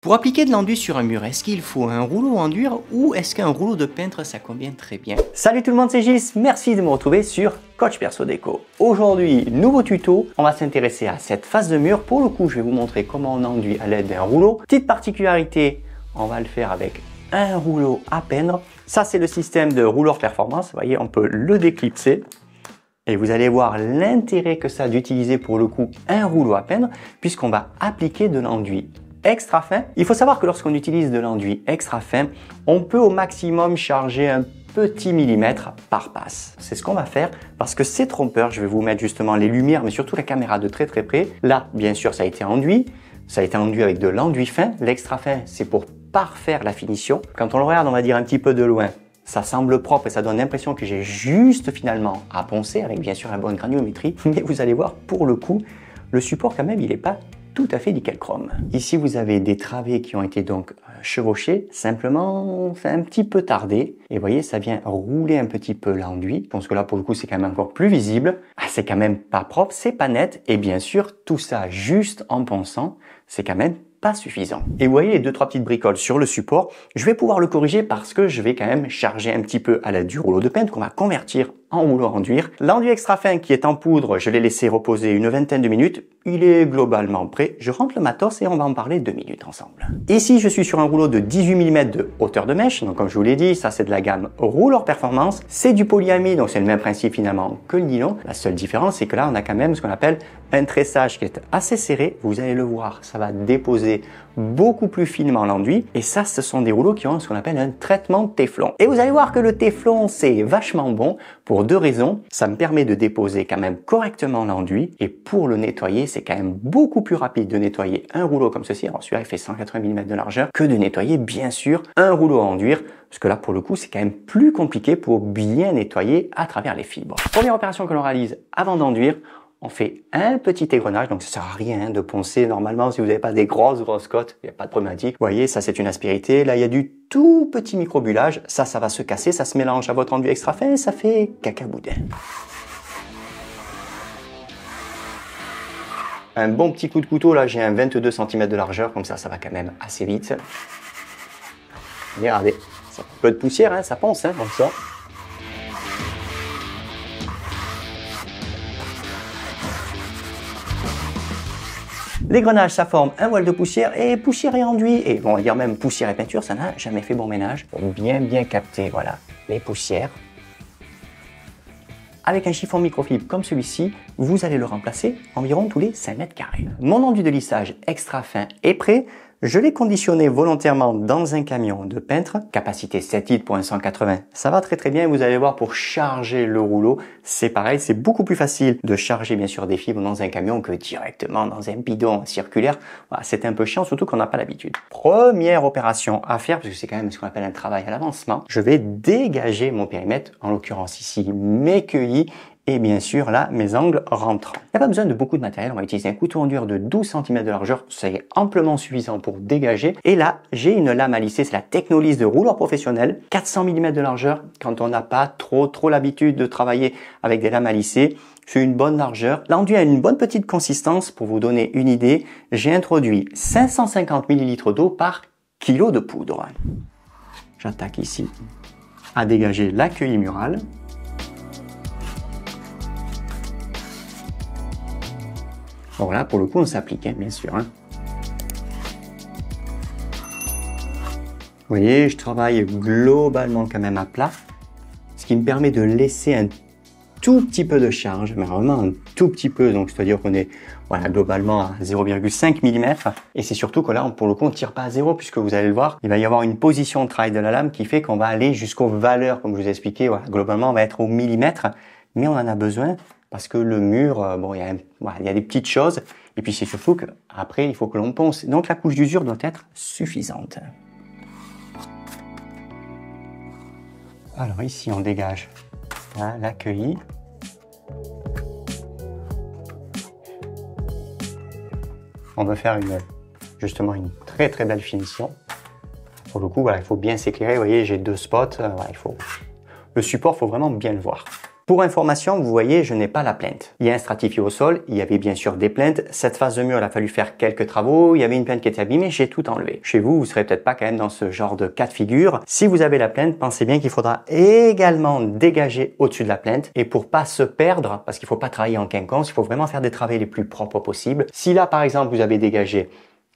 Pour appliquer de l'enduit sur un mur, est-ce qu'il faut un rouleau enduire ou est-ce qu'un rouleau de peintre ça convient très bien? Salut tout le monde, c'est Gis, merci de me retrouver sur Coach Perso Déco. Aujourd'hui, nouveau tuto, on va s'intéresser à cette face de mur. Pour le coup, je vais vous montrer comment on enduit à l'aide d'un rouleau. Petite particularité, on va le faire avec un rouleau à peindre. Ça, c'est le système de rouleur performance. Vous voyez, on peut le déclipser. Et vous allez voir l'intérêt que ça a d'utiliser pour le coup un rouleau à peindre puisqu'on va appliquer de l'enduit extra fin. Il faut savoir que lorsqu'on utilise de l'enduit extra fin, on peut au maximum charger un petit millimètre par passe. C'est ce qu'on va faire parce que c'est trompeur. Je vais vous mettre justement les lumières, mais surtout la caméra de très près. Là, bien sûr, ça a été enduit. Ça a été enduit avec de l'enduit fin. L'extra fin, c'est pour parfaire la finition. Quand on le regarde, on va dire un petit peu de loin. Ça semble propre et ça donne l'impression que j'ai juste finalement à poncer avec bien sûr la bonne granulométrie. Mais vous allez voir, pour le coup, le support quand même, il n'est pas tout à fait nickel chrome. Ici, vous avez des travées qui ont été donc chevauchées. Simplement, c'est un petit peu tardé. Et vous voyez, ça vient rouler un petit peu l'enduit. Je pense que là, pour le coup, c'est quand même encore plus visible. Ah, c'est quand même pas propre, c'est pas net. Et bien sûr, tout ça juste en ponçant, c'est quand même pas suffisant. Et vous voyez les deux, trois petites bricoles sur le support. Je vais pouvoir le corriger parce que je vais quand même charger un petit peu à l'aide du rouleau de peintre qu'on va convertir en rouleau à enduire. L'enduit extra fin qui est en poudre, je l'ai laissé reposer une vingtaine de minutes. Il est globalement prêt. Je rentre le matos et on va en parler 2 minutes ensemble. Ici, je suis sur un rouleau de 18 mm de hauteur de mèche. Donc, comme je vous l'ai dit, ça c'est de la gamme Rouleur Performance. C'est du polyamide, donc c'est le même principe finalement que le nylon. La seule différence, c'est que là, on a quand même ce qu'on appelle un tressage qui est assez serré. Vous allez le voir, ça va déposer beaucoup plus finement l'enduit. Et ça, ce sont des rouleaux qui ont ce qu'on appelle un traitement téflon. Et vous allez voir que le téflon, c'est vachement bon pour 2 raisons. Ça me permet de déposer quand même correctement l'enduit. Et pour le nettoyer, c'est quand même beaucoup plus rapide de nettoyer un rouleau comme ceci. Alors celui-là, il fait 180 mm de largeur que de nettoyer, bien sûr, un rouleau à enduire. Parce que là, pour le coup, c'est quand même plus compliqué pour bien nettoyer à travers les fibres. Première opération que l'on réalise avant d'enduire, on fait un petit égrenage, donc ça sert à rien de poncer. Normalement, si vous n'avez pas des grosses cotes, il n'y a pas de problématique. Vous voyez, ça c'est une aspérité. Là, il y a du tout petit microbullage. Ça va se casser, ça se mélange à votre enduit extra fin et ça fait cacaboudin. Un bon petit coup de couteau, là, j'ai un 22 cm de largeur, comme ça va quand même assez vite. Regardez, ça un peu de poussière, hein, ça ponce, hein, comme ça. L'égrenage, ça forme un voile de poussière et poussière et enduit. Et bon, on va dire même poussière et peinture, ça n'a jamais fait bon ménage. Pour bien capter, voilà, les poussières. Avec un chiffon microfibre comme celui-ci, vous allez le remplacer environ tous les 5 mètres carrés. Mon enduit de lissage extra fin est prêt. Je l'ai conditionné volontairement dans un camion de peintre, capacité 7 litres pour un 180. Ça va très bien, vous allez voir pour charger le rouleau, c'est pareil, c'est beaucoup plus facile de charger bien sûr des fibres dans un camion que directement dans un bidon circulaire. Voilà, c'est un peu chiant, surtout qu'on n'a pas l'habitude. Première opération à faire, parce que c'est quand même ce qu'on appelle un travail à l'avancement, je vais dégager mon périmètre, en l'occurrence ici mes cueillis, et bien sûr là mes angles rentrants. Il n'y a pas besoin de beaucoup de matériel, on va utiliser un couteau enduire de 12 cm de largeur, c'est amplement suffisant pour dégager. Et là j'ai une lame à lisser, c'est la Technolisse de rouleur professionnel, 400 mm de largeur. Quand on n'a pas trop l'habitude de travailler avec des lames à lisser, c'est une bonne largeur. L'enduit a une bonne petite consistance. Pour vous donner une idée, j'ai introduit 550 ml d'eau par kilo de poudre. J'attaque ici à dégager l'accueil mural. Bon là, pour le coup, on s'applique, hein, bien sûr. Hein. Vous voyez, je travaille globalement quand même à plat, ce qui me permet de laisser un tout petit peu de charge, mais vraiment un tout petit peu. Donc, c'est-à-dire qu'on est voilà, globalement à 0,5 mm. Et c'est surtout que là, pour le coup, on ne tire pas à zéro, puisque vous allez le voir, il va y avoir une position de travail de la lame qui fait qu'on va aller jusqu'aux valeurs, comme je vous ai expliqué. Voilà, globalement, on va être au millimètre, mais on en a besoin. Parce que le mur, bon, il y a des petites choses. Et puis c'est surtout qu'après, il faut que l'on ponce. Donc la couche d'usure doit être suffisante. Alors ici, on dégage l'accueilli. On va faire justement une très belle finition. Pour le coup, voilà, il faut bien s'éclairer. Vous voyez, j'ai 2 spots. Voilà, le support, il faut vraiment bien le voir. Pour information, vous voyez, je n'ai pas la plinthe. Il y a un stratifié au sol, il y avait bien sûr des plinthes. Cette face de mur, il a fallu faire quelques travaux. Il y avait une plinthe qui était abîmée, j'ai tout enlevé. Chez vous, vous serez peut-être pas quand même dans ce genre de cas de figure. Si vous avez la plinthe, pensez bien qu'il faudra également dégager au-dessus de la plinthe. Et pour pas se perdre, parce qu'il faut pas travailler en quinconce, il faut vraiment faire des travaux les plus propres possibles. Si là, par exemple, vous avez dégagé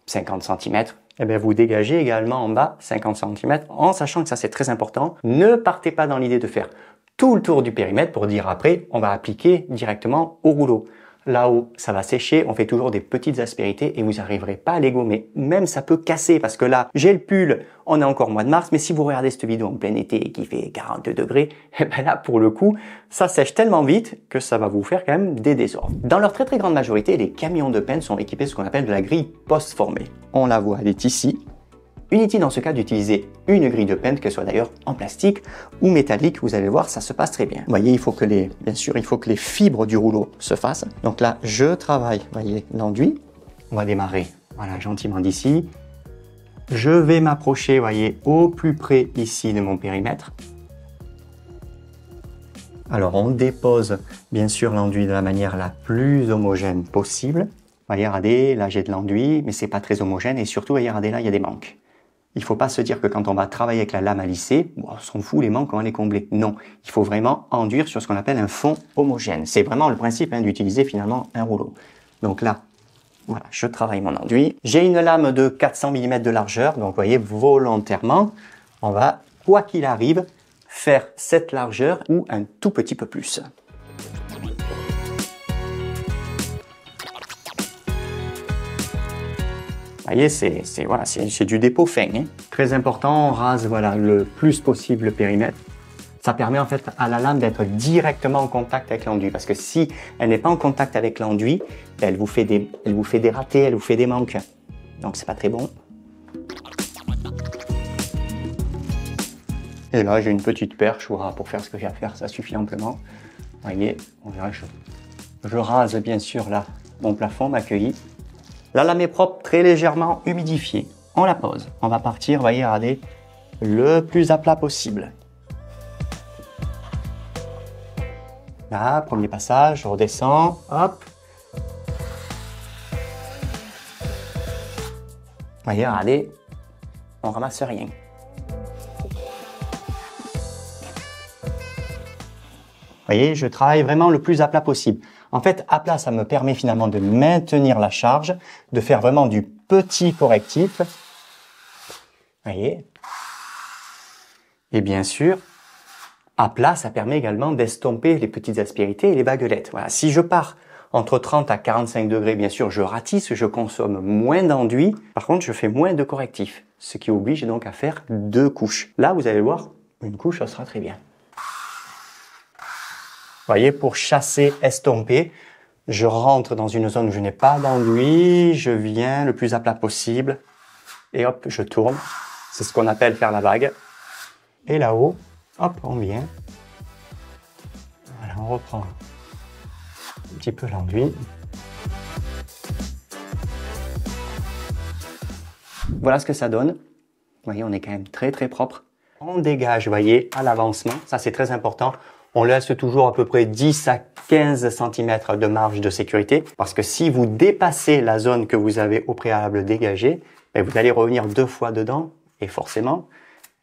50 cm, eh bien, vous dégagez également en bas 50 cm, en sachant que ça, c'est très important. Ne partez pas dans l'idée de faire tout le tour du périmètre pour dire après, on va appliquer directement au rouleau. Là où ça va sécher, on fait toujours des petites aspérités et vous n'arriverez pas à les gommer. Même ça peut casser parce que là, j'ai le pull, on est encore au mois de mars, mais si vous regardez cette vidéo en plein été et qui fait 42 degrés, eh ben là, pour le coup, ça sèche tellement vite que ça va vous faire quand même des désordres. Dans leur très grande majorité, les camions de peintre sont équipés de ce qu'on appelle de la grille post-formée. On la voit, elle est ici. Inutile dans ce cas d'utiliser une grille de peintre, qu'elle soit d'ailleurs en plastique ou métallique, vous allez voir, ça se passe très bien. Vous voyez, bien sûr, il faut que les fibres du rouleau se fassent. Donc là, je travaille, vous voyez, l'enduit. On va démarrer, voilà, gentiment d'ici. Je vais m'approcher, vous voyez, au plus près ici de mon périmètre. Alors, on dépose, bien sûr, l'enduit de la manière la plus homogène possible. Voyez, regardez, là, j'ai de l'enduit, mais c'est pas très homogène. Et surtout, voyez, regardez, là, il y a des manques. Il ne faut pas se dire que quand on va travailler avec la lame à lisser, on s'en fout, les manques, on va les combler. Non, il faut vraiment enduire sur ce qu'on appelle un fond homogène. C'est vraiment le principe d'utiliser finalement un rouleau. Donc là, voilà, je travaille mon enduit. J'ai une lame de 400 mm de largeur, donc vous voyez, volontairement, on va, quoi qu'il arrive, faire cette largeur ou un tout petit peu plus. Vous voyez, c'est du dépôt fin. Hein. Très important, on rase voilà, le plus possible le périmètre. Ça permet en fait à la lame d'être directement en contact avec l'enduit. Parce que si elle n'est pas en contact avec l'enduit, elle vous fait des ratés, elle vous fait des manques. Donc c'est pas très bon. Et là, j'ai une petite perche pour faire ce que j'ai à faire, ça suffit amplement. Vous voyez, on verra, je rase bien sûr là mon plafond, ma queue. La lame est propre, très légèrement humidifiée. On la pose. On va partir, voyez, regardez, le plus à plat possible. Là, premier passage, je redescends, hop. Voyez, regardez, on ramasse rien. Voyez, je travaille vraiment le plus à plat possible. En fait, à plat, ça me permet finalement de maintenir la charge, de faire vraiment du petit correctif. Voyez. Et bien sûr, à plat, ça permet également d'estomper les petites aspérités et les baguelettes. Voilà. Si je pars entre 30 à 45 degrés, bien sûr, je ratisse, je consomme moins d'enduit. Par contre, je fais moins de correctifs, ce qui oblige donc à faire 2 couches. Là, vous allez voir, une couche, ça sera très bien. Vous voyez, pour chasser, estomper, je rentre dans une zone où je n'ai pas d'enduit, je viens le plus à plat possible, et hop, je tourne. C'est ce qu'on appelle faire la vague. Et là-haut, hop, on vient. Voilà, on reprend un petit peu l'enduit. Voilà ce que ça donne. Vous voyez, on est quand même très propre. On dégage, vous voyez, à l'avancement. Ça, c'est très important. On laisse toujours à peu près 10 à 15 cm de marge de sécurité parce que si vous dépassez la zone que vous avez au préalable dégagée, vous allez revenir 2 fois dedans et forcément,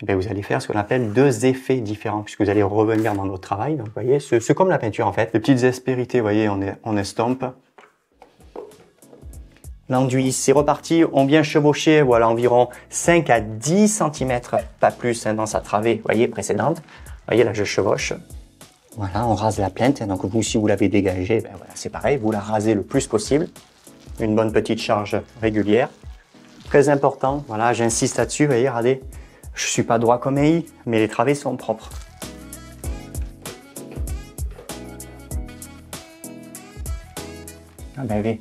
vous allez faire ce qu'on appelle 2 effets différents puisque vous allez revenir dans votre travail. Donc, vous voyez, c'est comme la peinture en fait. Les petites aspérités, vous voyez, on estompe. L'enduit, c'est reparti. On vient chevaucher, voilà, environ 5 à 10 cm, pas plus dans sa travée, vous voyez, précédente. Vous voyez, là, je chevauche. Voilà, on rase la plinthe. Donc vous, si vous l'avez dégagée, voilà, c'est pareil, vous la rasez le plus possible. Une bonne petite charge régulière. Très important, voilà, j'insiste là-dessus, vous voyez, regardez, je suis pas droit comme AI, mais les travées sont propres. Ah ben oui,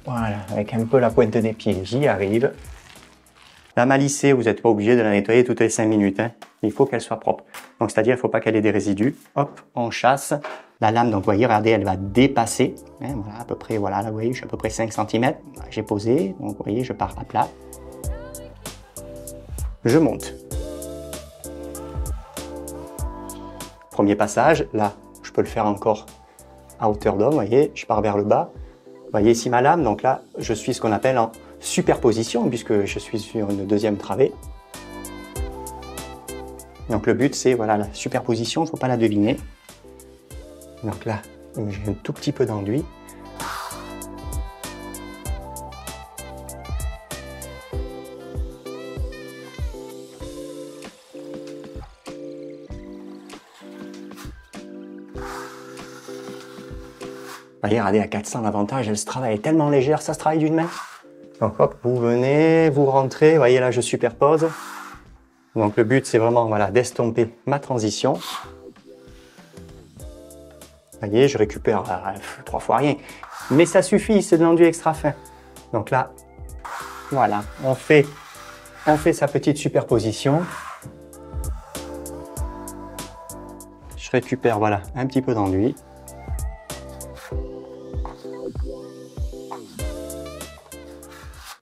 voilà, avec un peu la pointe des pieds, j'y arrive. La malle lissée, vous n'êtes pas obligé de la nettoyer toutes les 5 minutes. Hein. Il faut qu'elle soit propre. Donc, c'est-à-dire, il ne faut pas qu'elle ait des résidus. Hop, on chasse. La lame, donc, vous voyez, regardez, elle va dépasser. Hein, voilà, à peu près, voilà, là, vous voyez, je suis à peu près 5 cm. Voilà, j'ai posé. Donc, vous voyez, je pars à plat. Je monte. Premier passage, là, je peux le faire encore à hauteur d'homme, vous voyez, je pars vers le bas. Vous voyez ici ma lame, donc là, je suis ce qu'on appelle en superposition, puisque je suis sur une deuxième travée. Donc le but, c'est voilà, la superposition, il ne faut pas la deviner. Donc là, j'ai un tout petit peu d'enduit. Voyez, regardez, à 400 l'avantage, elle se travaille tellement légère, ça se travaille d'une main. Donc hop, vous venez, vous rentrez, vous voyez là je superpose. Donc le but c'est vraiment voilà, d'estomper ma transition. Vous voyez, je récupère 3 fois rien. Mais ça suffit, c'est de l'enduit extra fin. Donc là, voilà, on fait sa petite superposition. Je récupère voilà, un petit peu d'enduit.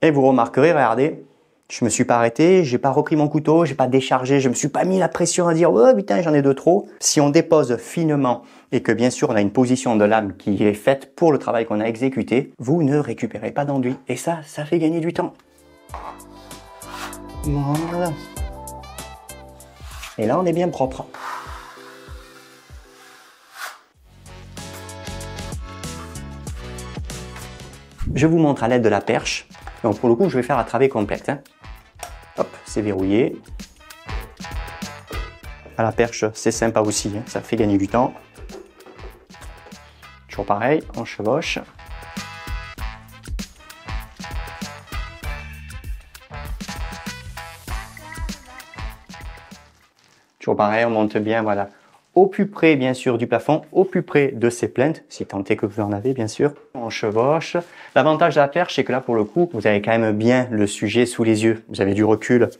Et vous remarquerez, regardez, je me suis pas arrêté, j'ai pas repris mon couteau, j'ai pas déchargé, je me suis pas mis la pression à dire oh putain j'en ai de trop. Si on dépose finement et que bien sûr on a une position de lame qui est faite pour le travail qu'on a exécuté, vous ne récupérez pas d'enduit. Et ça fait gagner du temps. Voilà. Et là on est bien propre. Je vous montre à l'aide de la perche. Donc pour le coup, je vais faire la travée complète. Hein. Hop, c'est verrouillé. À la perche, c'est sympa aussi, hein. Ça fait gagner du temps. Toujours pareil, on chevauche. Toujours pareil, on monte bien, voilà. Au plus près, bien sûr, du plafond, au plus près de ces plaintes, si tant est que vous en avez, bien sûr. On chevauche. L'avantage de la perche, c'est que là, pour le coup, vous avez quand même bien le sujet sous les yeux. Vous avez du recul.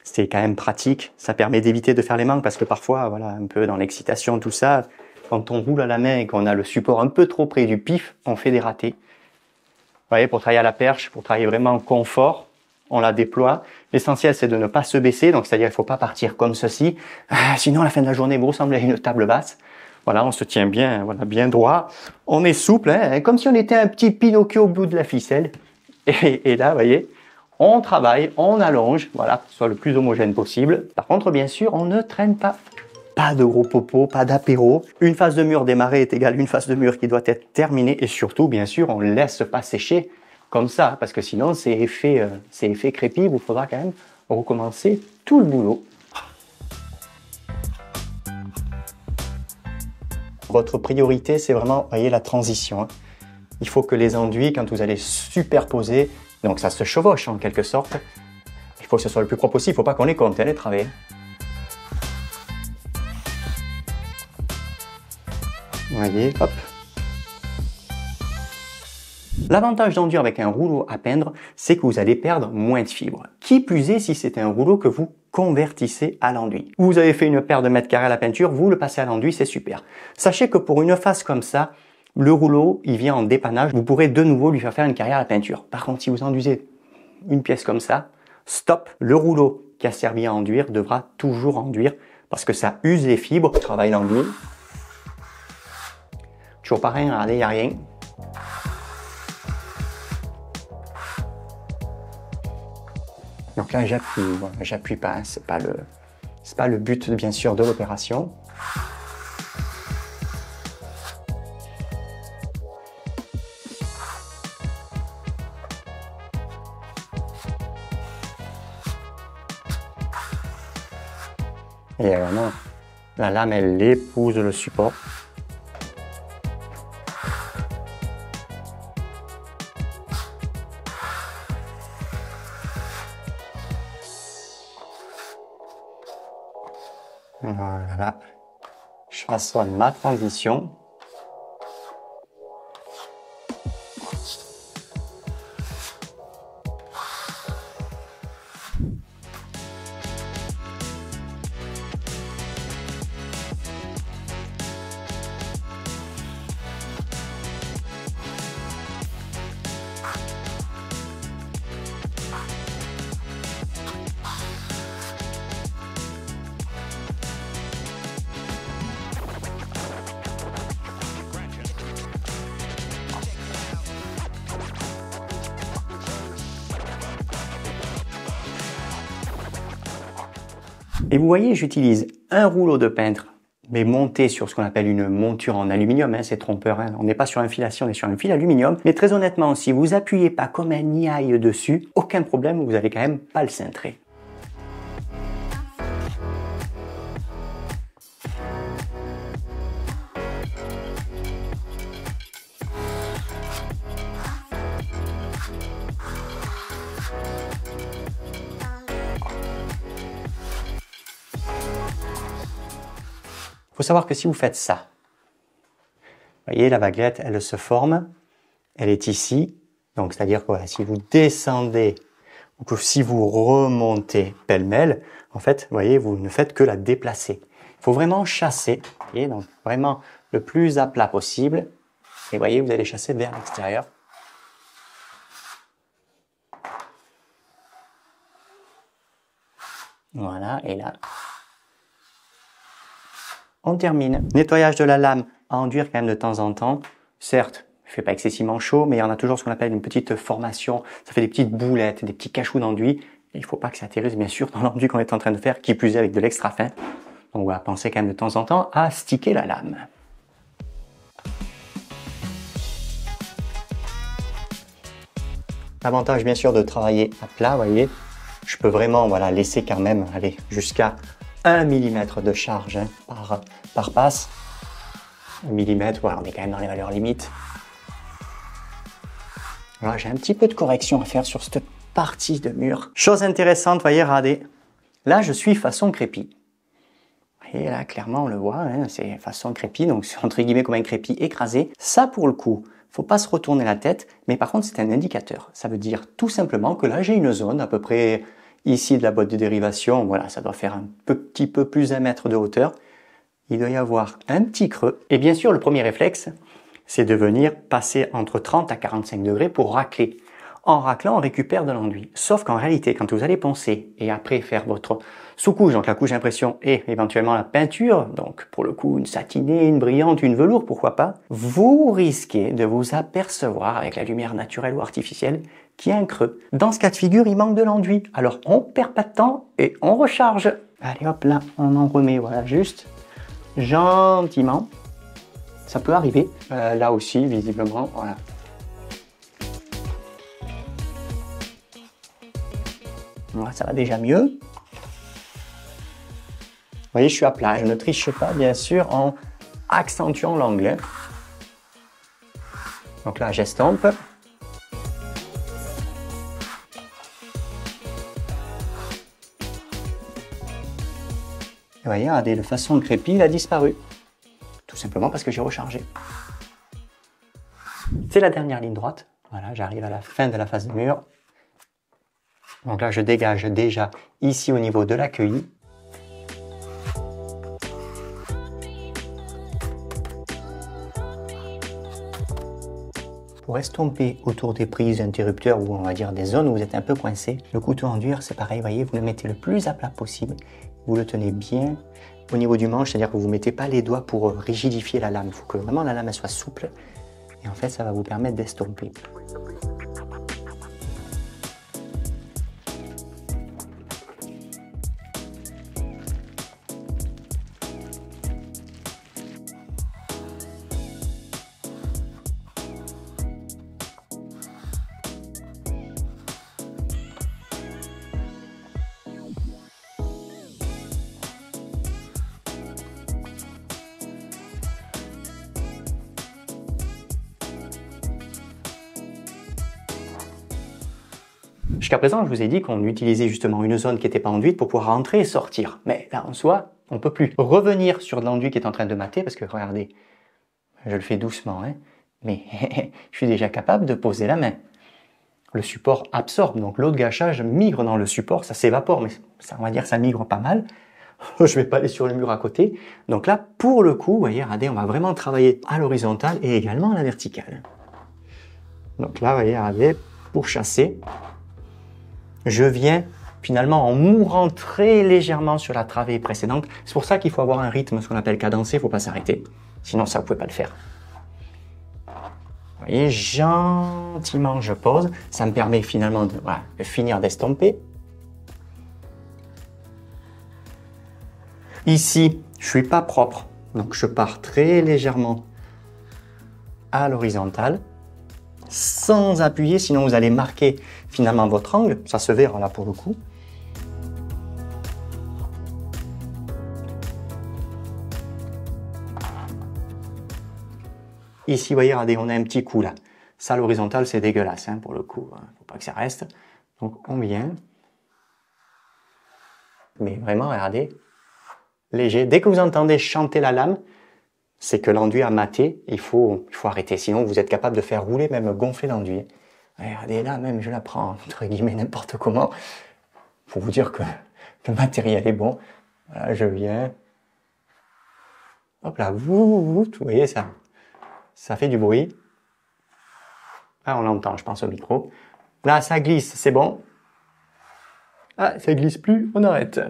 C'est quand même pratique. Ça permet d'éviter de faire les manques parce que parfois, voilà, un peu dans l'excitation, tout ça, quand on roule à la main et qu'on a le support un peu trop près du pif, on fait des ratés. Vous voyez, pour travailler à la perche, pour travailler vraiment en confort, on la déploie. L'essentiel, c'est de ne pas se baisser. Donc, c'est-à-dire, il ne faut pas partir comme ceci. Sinon, à la fin de la journée, vous ressemblez à une table basse. Voilà, on se tient bien, voilà, bien droit. On est souple, hein, comme si on était un petit Pinocchio au bout de la ficelle. Et là, vous voyez, on travaille, on allonge, voilà, pour que ce soit le plus homogène possible. Par contre, bien sûr, on ne traîne pas. Pas de gros popo, pas d'apéro. Une phase de mur démarrée est égale à une phase de mur qui doit être terminée. Et surtout, bien sûr, on ne laisse pas sécher comme ça, parce que sinon, c'est effet crépi, il faudra quand même recommencer tout le boulot. Votre priorité, c'est vraiment, voyez, la transition. Hein. Il faut que les enduits, quand vous allez superposer, donc ça se chevauche en quelque sorte, il faut que ce soit le plus propre possible, il ne faut pas qu'on les compte, hein, les travées. Voyez, hop. L'avantage d'enduire avec un rouleau à peindre, c'est que vous allez perdre moins de fibres. Qui plus est si c'est un rouleau que vous convertissez à l'enduit. Vous avez fait une paire de mètres carrés à la peinture, vous le passez à l'enduit, c'est super. Sachez que pour une face comme ça, le rouleau, il vient en dépannage. Vous pourrez de nouveau lui faire une carrière à la peinture. Par contre, si vous enduisez une pièce comme ça, stop, le rouleau qui a servi à enduire devra toujours enduire parce que ça use les fibres. Travail l'enduit. Toujours pareil, regardez, il n'y a rien. Donc là, j'appuie pas, hein, c'est pas le but, bien sûr, de l'opération. Et vraiment, la lame, elle épouse le support. Voilà, je façonne ma transition. Et vous voyez, j'utilise un rouleau de peintre, mais monté sur ce qu'on appelle une monture en aluminium, hein, c'est trompeur, hein. On n'est pas sur un fil acier, on est sur un fil aluminium. Mais très honnêtement, si vous appuyez pas comme un niaille dessus, aucun problème, vous allez quand même pas le cintrer. Il faut savoir que si vous faites ça, vous voyez la baguette, elle se forme, elle est ici, donc c'est-à-dire que voilà, si vous descendez ou que si vous remontez pêle-mêle, en fait, vous voyez, vous ne faites que la déplacer. Il faut vraiment chasser, vous voyez, donc vraiment le plus à plat possible, et vous voyez, vous allez chasser vers l'extérieur. Voilà, et là, on termine. Nettoyage de la lame à enduire quand même de temps en temps. Certes, il ne fait pas excessivement chaud, mais on a toujours ce qu'on appelle une petite formation. Ça fait des petites boulettes, des petits cachous d'enduit. Et il ne faut pas que ça atterrisse, bien sûr, dans l'enduit qu'on est en train de faire, qui plus est avec de l'extra fin. Donc voilà, pensez quand même de temps en temps à sticker la lame. L'avantage, bien sûr, de travailler à plat, vous voyez, je peux vraiment voilà, laisser quand même aller jusqu'à 1 mm de charge hein, par passe. 1 mm, voilà, on est quand même dans les valeurs limites. Voilà, j'ai un petit peu de correction à faire sur cette partie de mur. Chose intéressante, voyez, regardez. Là, je suis façon crépi. Vous voyez, là, clairement, on le voit, hein, c'est façon crépi, donc c'est entre guillemets comme un crépi écrasé. Ça, pour le coup, faut pas se retourner la tête, mais par contre, c'est un indicateur. Ça veut dire tout simplement que là, j'ai une zone à peu près ici de la boîte de dérivation, voilà, ça doit faire un petit peu plus d'1 mètre de hauteur. Il doit y avoir un petit creux. Et bien sûr, le premier réflexe, c'est de venir passer entre 30 à 45 degrés pour racler. En raclant, on récupère de l'enduit. Sauf qu'en réalité, quand vous allez poncer et après faire votre sous-couche, donc la couche d'impression et éventuellement la peinture, donc pour le coup une satinée, une brillante, une velours, pourquoi pas, vous risquez de vous apercevoir avec la lumière naturelle ou artificielle qu'il y a un creux. Dans ce cas de figure, il manque de l'enduit. Alors on perd pas de temps et on recharge. Allez hop, là, on en remet, voilà, juste gentiment. Ça peut arriver. Là aussi, visiblement, voilà. Voilà, ça va déjà mieux. Vous voyez, je suis à plat. Je ne triche pas, bien sûr, en accentuant l'angle. Donc là, j'estompe. Vous voyez, regardez, de façon crépi, il a disparu. Tout simplement parce que j'ai rechargé. C'est la dernière ligne droite. Voilà, j'arrive à la fin de la face de mur. Donc là, je dégage déjà ici au niveau de l'accueilli. Pour estomper autour des prises, interrupteurs ou on va dire des zones où vous êtes un peu coincé, le couteau enduire, c'est pareil, voyez, vous le mettez le plus à plat possible. Vous le tenez bien au niveau du manche, c'est-à-dire que vous ne mettez pas les doigts pour rigidifier la lame. Il faut que vraiment la lame elle soit souple. Et en fait, ça va vous permettre d'estomper. Jusqu'à présent, je vous ai dit qu'on utilisait justement une zone qui n'était pas enduite pour pouvoir rentrer et sortir. Mais là, en soi, on ne peut plus revenir sur l'enduit qui est en train de mater parce que, regardez, je le fais doucement, hein, mais je suis déjà capable de poser la main. Le support absorbe, donc l'eau de gâchage migre dans le support, ça s'évapore, mais ça, on va dire que ça migre pas mal. Je ne vais pas aller sur le mur à côté. Donc là, pour le coup, vous voyez, regardez, on va vraiment travailler à l'horizontale et également à la verticale. Donc là, vous voyez, regardez, pour chasser, je viens finalement en mourant très légèrement sur la travée précédente. C'est pour ça qu'il faut avoir un rythme, ce qu'on appelle cadencé, il ne faut pas s'arrêter. Sinon, ça, vous ne pouvez pas le faire. Vous voyez, gentiment, je pose. Ça me permet finalement de, voilà, de finir d'estomper. Ici, je suis pas propre, donc je pars très légèrement à l'horizontale, sans appuyer, sinon vous allez marquer finalement votre angle. Ça se verra là pour le coup. Ici, vous voyez, regardez, on a un petit coup là. Ça, l'horizontale, c'est dégueulasse hein, pour le coup. Faut pas que ça reste. Donc, on vient. Mais vraiment, regardez, léger. Dès que vous entendez chanter la lame, c'est que l'enduit a maté. Il faut arrêter. Sinon, vous êtes capable de faire rouler, même gonfler l'enduit. Regardez là, même je la prends, entre guillemets, n'importe comment. Pour vous dire que le matériel est bon. Voilà, je viens. Hop là, vous voyez ça. Ça fait du bruit. Ah, on l'entend, je pense, au micro. Là, ça glisse, c'est bon. Ah, ça glisse plus, on arrête.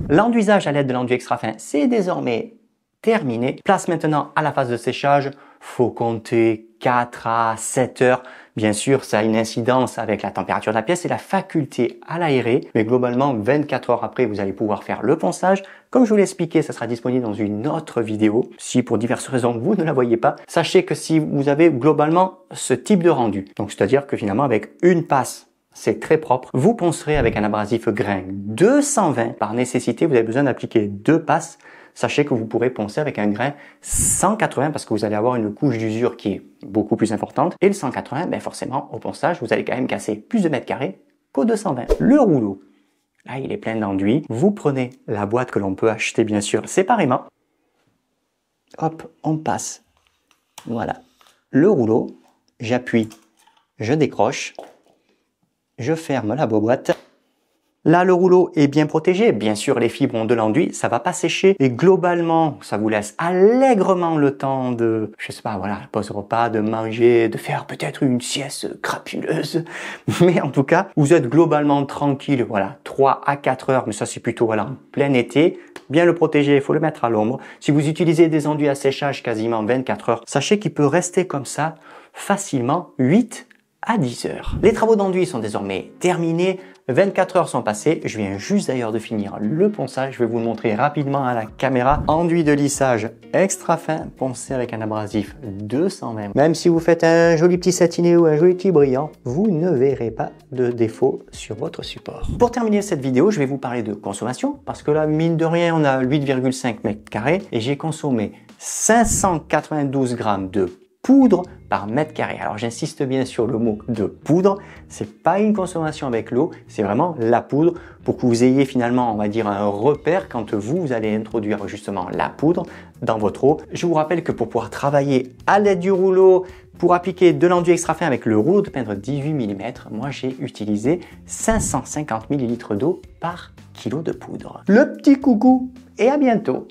L'enduisage à l'aide de l'enduit extra fin, c'est désormais terminé. Place maintenant à la phase de séchage. Faut compter 4 à 7 heures. Bien sûr, ça a une incidence avec la température de la pièce et la faculté à l'aérer. Mais globalement, 24 heures après, vous allez pouvoir faire le ponçage. Comme je vous l'ai expliqué, ça sera disponible dans une autre vidéo. Si pour diverses raisons, vous ne la voyez pas, sachez que si vous avez globalement ce type de rendu, donc c'est-à-dire que finalement, avec une passe, c'est très propre. Vous poncerez avec un abrasif grain 220. Par nécessité, vous avez besoin d'appliquer 2 passes. Sachez que vous pourrez poncer avec un grain 180 parce que vous allez avoir une couche d'usure qui est beaucoup plus importante. Et le 180, ben forcément, au ponçage, vous allez quand même casser plus de mètres carrés qu'au 220. Le rouleau, là, il est plein d'enduit. Vous prenez la boîte que l'on peut acheter, bien sûr, séparément. Hop, on passe. Voilà. Le rouleau, j'appuie, je décroche. Je ferme la boîte. Là, le rouleau est bien protégé. Bien sûr, les fibres ont de l'enduit, ça va pas sécher. Et globalement, ça vous laisse allègrement le temps de, je sais pas, voilà, pause repas, de manger, de faire peut-être une sieste crapuleuse. Mais en tout cas, vous êtes globalement tranquille, voilà, 3 à 4 heures. Mais ça, c'est plutôt, voilà, en plein été. Bien le protéger, il faut le mettre à l'ombre. Si vous utilisez des enduits à séchage quasiment 24 heures, sachez qu'il peut rester comme ça facilement 8 à 10 heures. Les travaux d'enduit sont désormais terminés. 24 heures sont passées. Je viens juste d'ailleurs de finir le ponçage. Je vais vous le montrer rapidement à la caméra. Enduit de lissage extra fin, poncé avec un abrasif 220. Même si vous faites un joli petit satiné ou un joli petit brillant, vous ne verrez pas de défaut sur votre support. Pour terminer cette vidéo, je vais vous parler de consommation. Parce que là, mine de rien, on a 8,5 mètres carrés et j'ai consommé 592 grammes de poudre par mètre carré. Alors j'insiste bien sur le mot de poudre, c'est pas une consommation avec l'eau, c'est vraiment la poudre pour que vous ayez finalement, on va dire, un repère quand vous allez introduire justement la poudre dans votre eau. Je vous rappelle que pour pouvoir travailler à l'aide du rouleau, pour appliquer de l'enduit extra fin avec le rouleau de peintre 18 mm, moi j'ai utilisé 550 ml d'eau par kilo de poudre. Le petit coucou et à bientôt!